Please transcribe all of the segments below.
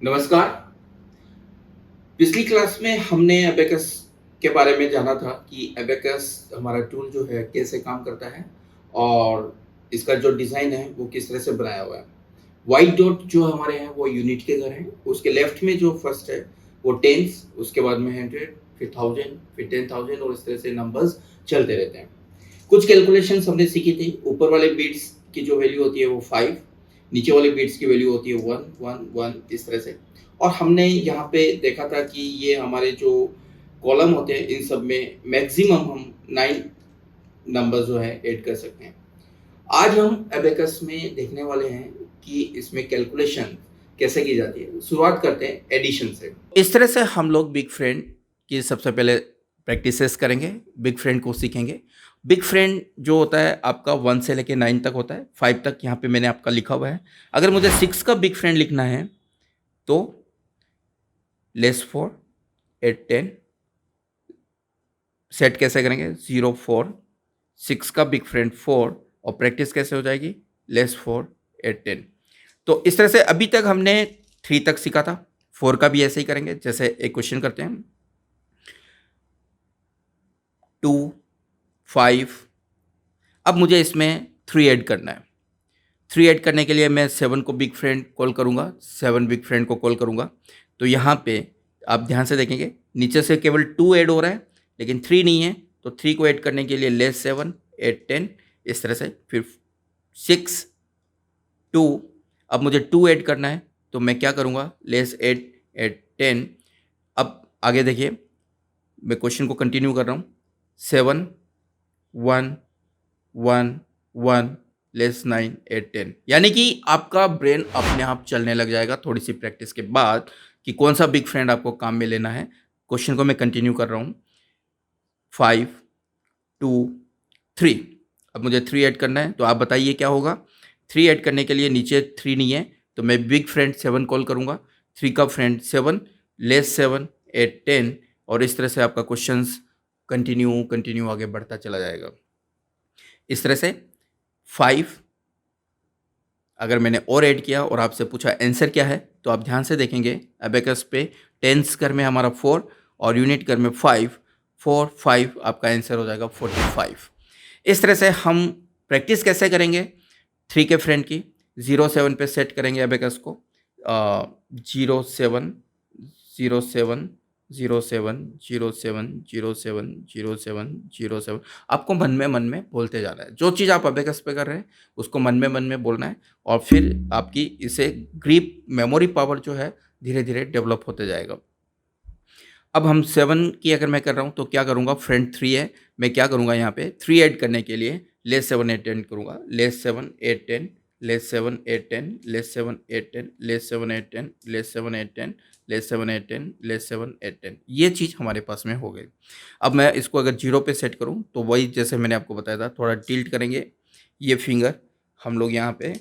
नमस्कार। पिछली क्लास में हमने अबेकस के बारे में जाना था कि अबेकस हमारा टूल जो है कैसे काम करता है और इसका जो डिज़ाइन है वो किस तरह से बनाया हुआ है। व्हाइट डॉट जो हमारे हैं वो यूनिट के घर हैं। उसके लेफ्ट में जो फर्स्ट है वो टेंस, उसके बाद में 100, फिर 1000, फिर 10,000 और इस तरह से नंबर्स चलते रहते हैं। कुछ कैलकुलेशंस हमने सीखी थी। ऊपर वाले बिट्स की जो वैल्यू होती है वो 5, नीचे वाले बिट्स की वैल्यू होती है 1 1 1 इस तरह से। और हमने यहाँ पे देखा था कि ये हमारे जो कॉलम होते हैं इन सब में मैक्सिमम हम 9 नंबर जो है ऐड कर सकते हैं। आज हम एबेकस में देखने वाले हैं कि इसमें कैलकुलेशन कैसे की जाती है। शुरुआत करते हैं एडिशन से। इस तरह से हम लोग बिग फ्रेंड की सबसे पहले प्रैक्टिसेस करेंगे, बिग फ्रेंड को सीखेंगे। बिग फ्रेंड जो होता है आपका 1 से लेके 9 तक होता है, 5 तक यहाँ पे मैंने आपका लिखा हुआ है। अगर मुझे 6 का बिग फ्रेंड लिखना है तो लेस 4 8 10 सेट कैसे करेंगे 0 4 6 का बिग फ्रेंड 4 और प्रैक्टिस कैसे हो जाएगी लेस 4 8 10। तो इस तरह से अभी तक हमने 3 तक सीखा था, 4 का भी ऐसे ही करेंगे। जैसे एक क्वेश्चन करते हैं 2 5। अब मुझे इसमें 3 ऐड करना है। 3 ऐड करने के लिए मैं 7 को बिग फ्रेंड कॉल करूँगा, 7 बिग फ्रेंड को कॉल करूँगा। तो यहाँ पे आप ध्यान से देखेंगे नीचे से केवल 2 ऐड हो रहा है लेकिन 3 नहीं है। तो 3 को ऐड करने के लिए लेस 7 8 10 इस तरह से। फिर 6 2। अब मुझे 2 ऐड करना है तो मैं क्या करूँगा लेस 8 8 10। अब आगे देखिए, मैं क्वेश्चन को कंटिन्यू कर रहा हूँ। 7 1 1 1 लेस 9 8 10। यानी कि आपका ब्रेन अपने आप चलने लग जाएगा थोड़ी सी प्रैक्टिस के बाद कि कौन सा बिग फ्रेंड आपको काम में लेना है। क्वेश्चन को मैं कंटिन्यू कर रहा हूँ 5 2 3। अब मुझे 3 ऐड करना है तो आप बताइए क्या होगा। 3 ऐड करने के लिए नीचे 3 नहीं है तो मैं बिग फ्रेंड 7 कॉल करूँगा। 3 का फ्रेंड 7 लेस 7 8 10 और इस तरह से आपका क्वेश्चंस कंटिन्यू कंटिन्यू आगे बढ़ता चला जाएगा। इस तरह से 5 अगर मैंने और ऐड किया और आपसे पूछा आंसर क्या है तो आप ध्यान से देखेंगे अबेकस पे टेंस कर में हमारा 4 और यूनिट कर में 5 4 5 आपका आंसर हो जाएगा 45। इस तरह से हम प्रैक्टिस कैसे करेंगे 3 के फ्रेंड की 07 पे सेट करेंगे अबेकस को 07 07 07 07 07 07 07। आपको मन में बोलते जाना है। जो चीज़ आप अबेकस पे कर रहे हैं उसको मन में बोलना है और फिर आपकी इसे ग्रिप मेमोरी पावर जो है धीरे धीरे डेवलप होते जाएगा। अब हम 7 की अगर मैं कर रहा हूँ तो क्या करूँगा फ्रेंड 3 है, मैं क्या करूँगा यहाँ पे 3 ऐड करने के लिए लेस 7 8 10 करूँगा। Less 7 8 10 less 7 8 10 less 7 8 10 less 7 8 10 less 7 8 10 less 7 8 10 less 7 8 10। ये चीज़ हमारे पास में हो गई। अब मैं इसको अगर 0 पे सेट करूँ तो वही जैसे मैंने आपको बताया था, थोड़ा टिल्ट करेंगे ये फिंगर हम लोग यहाँ पे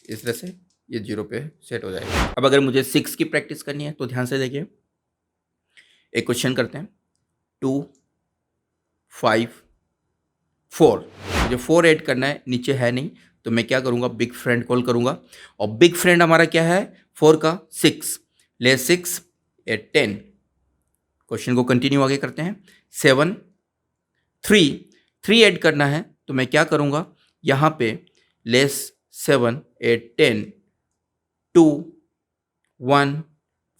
इस तरह से ये 0 पे सेट हो जाएगा। अब अगर मुझे 6 की प्रैक्टिस करनी है तो ध्यान से देखिए, एक क्वेश्चन करते हैं 2 5 4। मुझे 4 ऐड करना है, नीचे है नहीं तो मैं क्या करूँगा बिग फ्रेंड कॉल करूँगा और बिग फ्रेंड हमारा क्या है 4 का 6 लेस 6 8 10। क्वेश्चन को कंटिन्यू आगे करते हैं 7 3 ऐड करना है तो मैं क्या करूँगा यहाँ पे लेस 7 8 10 2 1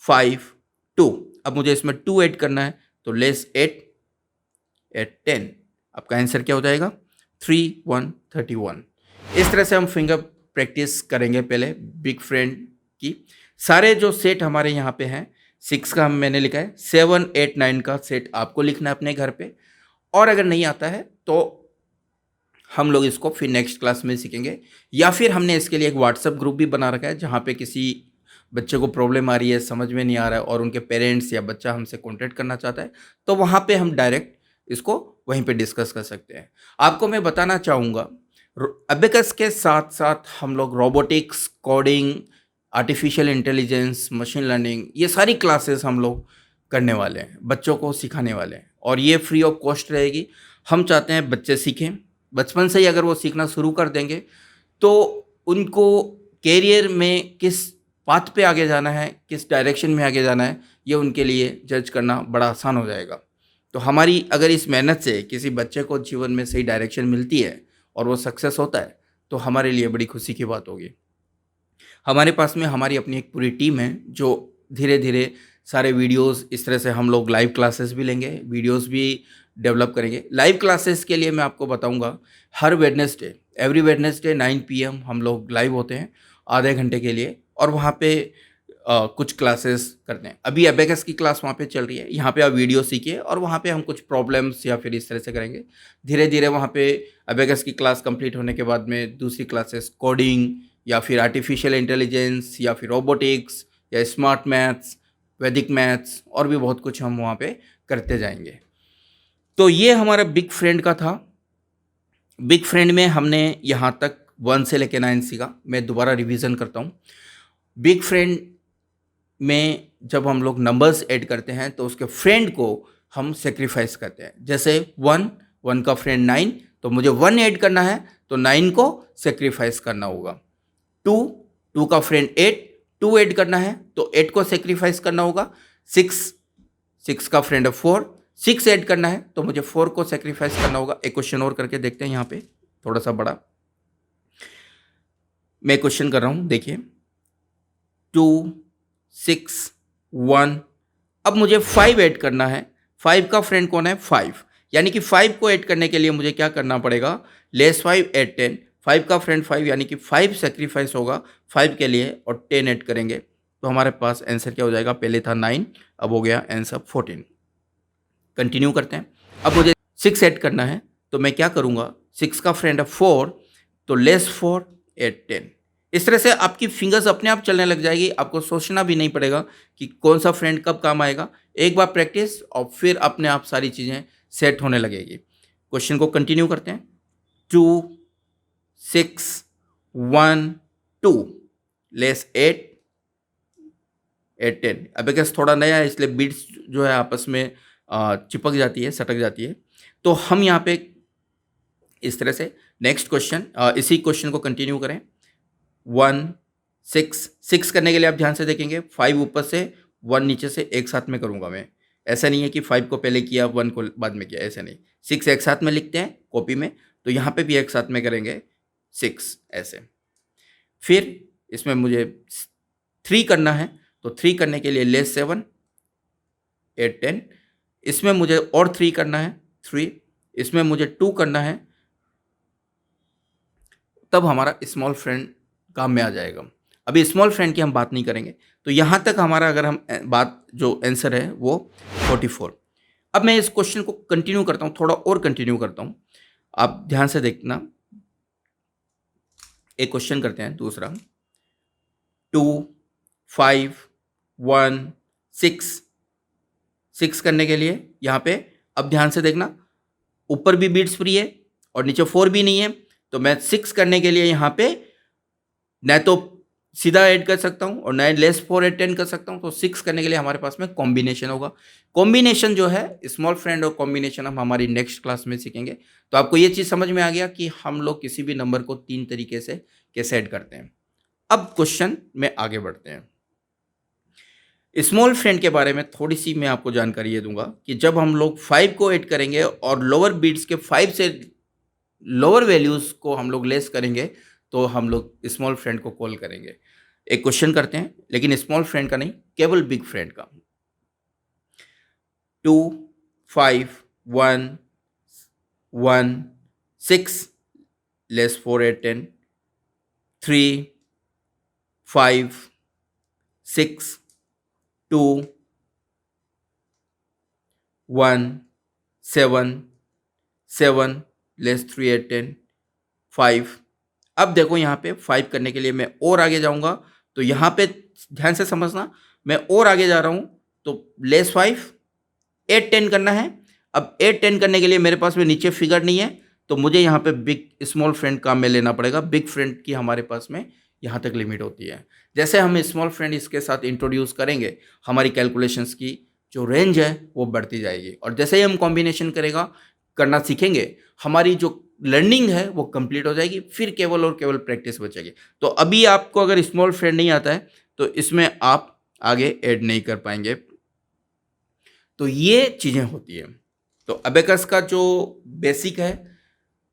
5 2। अब मुझे इसमें 2 ऐड करना है तो लेस 8 8 10। आपका आंसर क्या हो जाएगा 3 1 31। इस तरह से हम फिंगर प्रैक्टिस करेंगे पहले बिग फ्रेंड की। सारे जो सेट हमारे यहाँ पे हैं 6 का हम मैंने लिखा है, 7 8 9 का सेट आपको लिखना है अपने घर पे। और अगर नहीं आता है तो हम लोग इसको फिर नेक्स्ट क्लास में सीखेंगे या फिर हमने इसके लिए एक व्हाट्सएप ग्रुप भी बना रखा है जहाँ पे किसी बच्चे को प्रॉब्लम आ रही है, समझ में नहीं आ रहा है और उनके पेरेंट्स या बच्चा हमसे कांटेक्ट करना चाहता है तो वहाँ पे हम डायरेक्ट इसको वहीं पे डिस्कस कर सकते हैं। आपको मैं बताना चाहूँगा अबेकस के साथ साथ हम लोग robotics, coding, artificial intelligence, machine learning ये सारी क्लासेस हम लोग करने वाले हैं, बच्चों को सिखाने वाले हैं और ये फ्री ऑफ कॉस्ट रहेगी। हम चाहते हैं बच्चे सीखें, बचपन से ही अगर वो सीखना शुरू कर देंगे तो उनको कैरियर में किस पाथ पे आगे जाना है, किस डायरेक्शन में आगे जाना है, ये उनके लिए जज करना बड़ा आसान हो जाएगा। तो हमारी अगर इस मेहनत से किसी बच्चे को जीवन में सही डायरेक्शन मिलती है और वो सक्सेस होता है, तो हमारे लिए बड़ी खुशी की बात होगी। हमारे पास में हमारी अपनी एक पूरी टीम है जो धीरे-धीरे सारे वीडियोज़ इस तरह से हम लोग लाइव क्लासेस भी लेंगे, वीडियोज़ भी डेवलप करेंगे। लाइव क्लासेस के लिए मैं आपको बताऊँगा, हर वेडनेसडे, एवरी वेडनेसडे 9 पीएम हम लोग लाइव होते हैं आधे घंटे के लिए, और वहाँ पे कुछ क्लासेस करते हैं। अभी अबेकस की क्लास वहाँ पे चल रही है, यहाँ पे आप वीडियो सीखिए और वहाँ पे हम कुछ प्रॉब्लम्स या फिर इस तरह से करेंगे। धीरे-धीरे वहाँ पे अबेकस की क्लास कंप्लीट होने के बाद में दूसरी क्लासेस कोडिंग या फिर आर्टिफिशियल इंटेलिजेंस या फिर रोबोटिक्स या स्मार्ट मैथ्स, वैदिक मैथ्स और भी बहुत कुछ हम वहाँ पे करते जाएँगे। तो ये हमारा बिग फ्रेंड का था। बिग फ्रेंड में हमने यहाँ तक 1 से लेके 9 सीखा। मैं दोबारा रिवीजन करता हूँ। बिग फ्रेंड में जब हम लोग नंबर्स ऐड करते हैं तो उसके फ्रेंड को हम सेक्रीफाइस करते हैं। जैसे 1 का फ्रेंड 9, तो मुझे 1 ऐड करना है तो 9 को सेक्रीफाइस करना होगा। 2 का फ्रेंड 8, 2 ऐड करना है तो 8 को सेक्रीफाइस करना होगा। 6 का फ्रेंड 4, 6 ऐड करना है तो मुझे 4 को सेक्रीफाइस करना होगा। एक क्वेश्चन और करके देखते हैं यहाँ पे, थोड़ा सा बड़ा मैं क्वेश्चन कर रहा हूँ, देखिए 2, 6, 1। अब मुझे 5 ऐड करना है। 5 का फ्रेंड कौन है? 5, यानी कि 5 को ऐड करने के लिए मुझे क्या करना पड़ेगा? Less 5 add 10। 5 का फ्रेंड 5, यानी कि 5 सेक्रीफाइस होगा 5 के लिए और 10 ऐड करेंगे तो हमारे पास आंसर क्या हो जाएगा? पहले था 9, अब हो गया आंसर 14। कंटिन्यू करते हैं। अब मुझे 6 ऐड करना है तो मैं क्या करूँगा? 6 का फ्रेंड है 4, तो लेस 4 ऐड 10। इस तरह से आपकी फिंगर्स अपने आप चलने लग जाएगी, आपको सोचना भी नहीं पड़ेगा कि कौन सा फ्रेंड कब काम आएगा। एक बार प्रैक्टिस और फिर अपने आप सारी चीज़ें सेट होने लगेगी। क्वेश्चन को कंटिन्यू करते हैं। 2, 6, 1, 2 लेस 8 10। अब एक थोड़ा नया है इसलिए बीट्स जो है आपस में चिपक जाती है, सटक जाती है। तो हम यहाँ पे इस तरह से नेक्स्ट क्वेश्चन, इसी क्वेश्चन को कंटिन्यू करें। 1, 6 करने के लिए आप ध्यान से देखेंगे, 5 ऊपर से 1 नीचे से एक साथ में करूँगा मैं। ऐसा नहीं है कि 5 को पहले किया 1 को बाद में किया, ऐसा नहीं। 6 एक साथ में लिखते हैं कॉपी में, तो यहाँ पे भी एक साथ में करेंगे 6 ऐसे। फिर इसमें मुझे 3 करना है तो 3 करने के लिए लेस 7 8 10। इसमें मुझे और 3 करना है 3। इसमें मुझे 2 करना है, तब हमारा स्मॉल फ्रेंड काम में आ जाएगा। अभी स्मॉल फ्रेंड की हम बात नहीं करेंगे। तो यहाँ तक हमारा अगर हम बात जो आंसर है वो 44। अब मैं इस क्वेश्चन को कंटिन्यू करता हूँ, थोड़ा और कंटिन्यू करता हूँ, आप ध्यान से देखना। एक क्वेश्चन करते हैं दूसरा। 2, 5, 1, 6 करने के लिए यहाँ पे अब ध्यान से देखना, ऊपर भी बीट्स फ्री है और नीचे 4 भी नहीं है, तो मैं 6 करने के लिए यहाँ पे न तो सीधा ऐड कर सकता हूँ और न लेस 4 ऐड 10 कर सकता हूँ। तो 6 करने के लिए हमारे पास में कॉम्बिनेशन होगा। कॉम्बिनेशन जो है स्मॉल फ्रेंड और कॉम्बिनेशन हम हमारी नेक्स्ट क्लास में सीखेंगे। तो आपको ये चीज़ समझ में आ गया कि हम लोग किसी भी नंबर को 3 तरीके से कैसे ऐड करते हैं। अब क्वेश्चन में आगे बढ़ते हैं। स्मॉल फ्रेंड के बारे में थोड़ी सी मैं आपको जानकारी ये दूंगा कि जब हम लोग 5 को ऐड करेंगे और लोअर बीट्स के 5 से लोअर वैल्यूज़ को हम लोग लेस करेंगे तो हम लोग स्मॉल फ्रेंड को कॉल करेंगे। एक क्वेश्चन करते हैं, लेकिन स्मॉल फ्रेंड का नहीं, केवल बिग फ्रेंड का। 2, 5, 1, 1, 6 लेस 4 8 10। 3, 5, 6, 2, 1, 7, 7 लेस 3 8 10, 5। अब देखो यहाँ पे 5 करने के लिए मैं और आगे जाऊँगा, तो यहाँ पे ध्यान से समझना, मैं और आगे जा रहा हूँ तो लेस 5 8 10 करना है। अब 8 10 करने के लिए मेरे पास में नीचे फिगर नहीं है, तो मुझे यहाँ पे बिग स्मॉल फ्रेंड काम में लेना पड़ेगा। बिग फ्रेंड की हमारे पास में यहाँ तक लिमिट होती है। जैसे हम स्मॉल फ्रेंड इसके साथ इंट्रोड्यूस करेंगे, हमारी कैलकुलेशंस की जो रेंज है वो बढ़ती जाएगी, और जैसे ही हम कॉम्बिनेशन करना सीखेंगे, हमारी जो लर्निंग है वो कंप्लीट हो जाएगी। फिर केवल और केवल प्रैक्टिस बचेगी। तो अभी आपको अगर स्मॉल फ्रेंड नहीं आता है तो इसमें आप आगे ऐड नहीं कर पाएंगे। तो ये चीज़ें होती हैं। तो अबेकस का जो बेसिक है,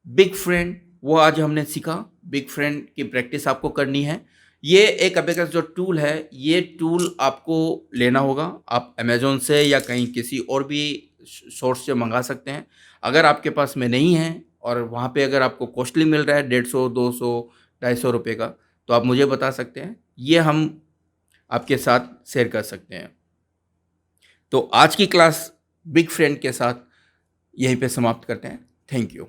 बिग फ्रेंड, वो आज हमने सीखा। बिग फ्रेंड की प्रैक्टिस आपको करनी है। ये एक अबेकस जो टूल है, ये टूल आपको लेना होगा। आप अमेज़न से या कहीं किसी और भी सोर्स से मंगा सकते हैं। अगर आपके पास में नहीं है और वहाँ पे अगर आपको कॉस्टली मिल रहा है 150, 200, 250 रुपये का, तो आप मुझे बता सकते हैं। ये हम आपके साथ शेयर कर सकते हैं। तो आज की क्लास बिग फ्रेंड के साथ यहीं पे समाप्त करते हैं। Thank you.